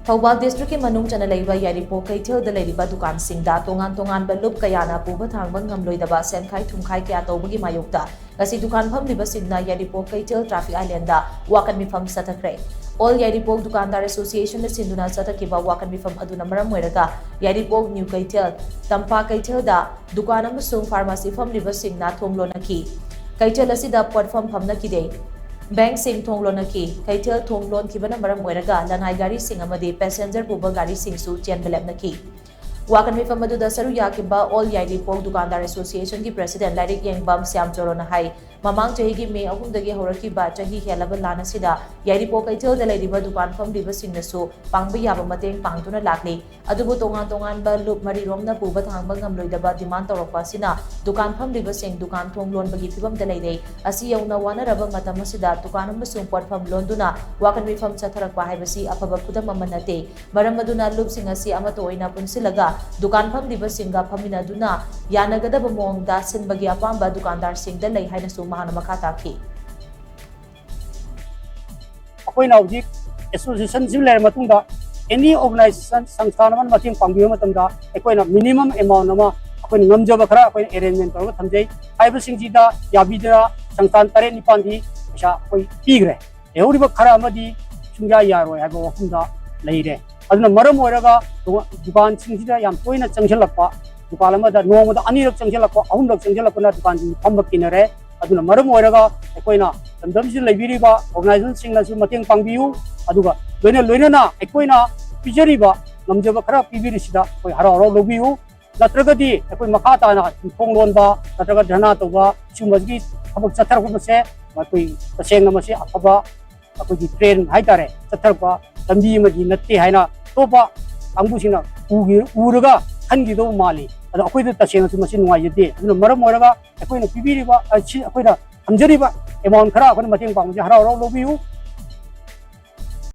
Thoubal district के मनुंग चना लेबा यारिपोक कैथेल द लेरिबा दुकान सिंगदा तोंगान तोंगान बलुप कयाना पुबा थांगबा ngamloidaba सेमखाई थुमखाई kya तौबगी मायोक्ता गसी दुकान फमलिबा सिंगना यारिपोक कैथेल ट्रैफिक आइलैंड वाकन मिफम सतखरे ऑल यारिपोक दुकानदार एसोसिएशन सिंधुना सतकिबा वाकन मिफम अदुना मरम मोइरगा यारिपोक न्यू कैथेल तंपा कैथेल दा दुकान अमसुंग फार्मेसी फमलिबा सिंगना थोंगलोनकी कैथेल असिदा प्लेटफॉर्म फमनकिदे बैंक सिंह थोंगलोनकी कैथेल थोंगलोन किबना मरम मोइरगा लंगाई गाड़ी सिंह अमदे पैसेंजर पुबा गाड़ी सिंह सु चेनबलेपनकी वाकन मिफम अदुदा सरु याकिबा ऑल यारिपोक दुकानदार एसोसिएशन की president lyric यंगबम Shyam corona high ममांग चही की मे अहुमदगी हौरकिबा चही हेलब लानसिदा यारिपोक कैथेल द लेरिबा दुकान फमलिबा सिंगनसु पांगबा याबा mateंग पांगतुना लाखली अदुबु तोंगान तोंगान बा लुप मरी रोमना पुबा थांगबा ngamloidaba डिमांड तौरकपा सिना दुकान फमलिबा सिंग दुकान थोंग लोनबगी फिबम द लेदे असि यौना वानरबा मतम असिदा दुकान अमसुंग पटफम लोनदुना वाकन मिफम चथरकपा हाइबसी अफबा खुदम अमनते मरम अदुना लुप सिंग असि अमतो ओइना पुनसिलगा दुकान फमलिबा सिंगा फमिनादुना यानगदब मोंगदा सिनबगी अपांबा दुकानदार सिंग द लई हाइनसु महाना मखा ताखी अखोइना हौजिक एसोसिएशन जिम लेर मतुंगा एनी ऑर्गेनाइजेशन संस्थान मन मथिंग पांगबियो मतंगा अखोइना मिनिमम अमाउंट अमा अखोइन ngamjaba खरा अखोइन अरेंजमेंट तौर थमजै हाइब सिंगजिदा याबिदरा संस्थान तरे निपांदी पैसा अखोइ पीग्रे एहौरिबा खरा अमदी सुंगा यारोय हाइब वफुंदा लेरे अदुना मरम ओइरगा दुकान सिंगजिदा याम तोइना चंगजलपा दुकान अमदा नोमदा अनिरक चंगजलपा अहुमरक चंगजलपना दुकान फमबा किनरे अदुना मरम ओइरगा अखोइना लमदमसि लेबिरिबा ऑर्गेनाइजेशन सिंगनासु मतेंग पांगबियु अदुगा लोइना लोइना अखोइना पिजरिबा ngamjaba खरा पिबिरिसिदा अखोइ हराव हराव लोबियु नत्रगदी अखोइ मखा ताना थोंगलोनबा नत्रगा धना तौबा सुमजगी थबक चथरकुमसे अखोइ तसेंग मसे अफबा अखोइ ट्रेन हाइतारे चथरपा लंबी मगी नत्ते हाइना तोपा अंगुसिना उरगा खनगिदो माली अदो अखोइ तसेंग मसे नुवायदे अदुना मरम ओरगा अखोइना पिबिरिबा अखोइना हमजरिबा अमाउंट खरा अखोइना मतेंग पांगजे हराव हराव लोबियु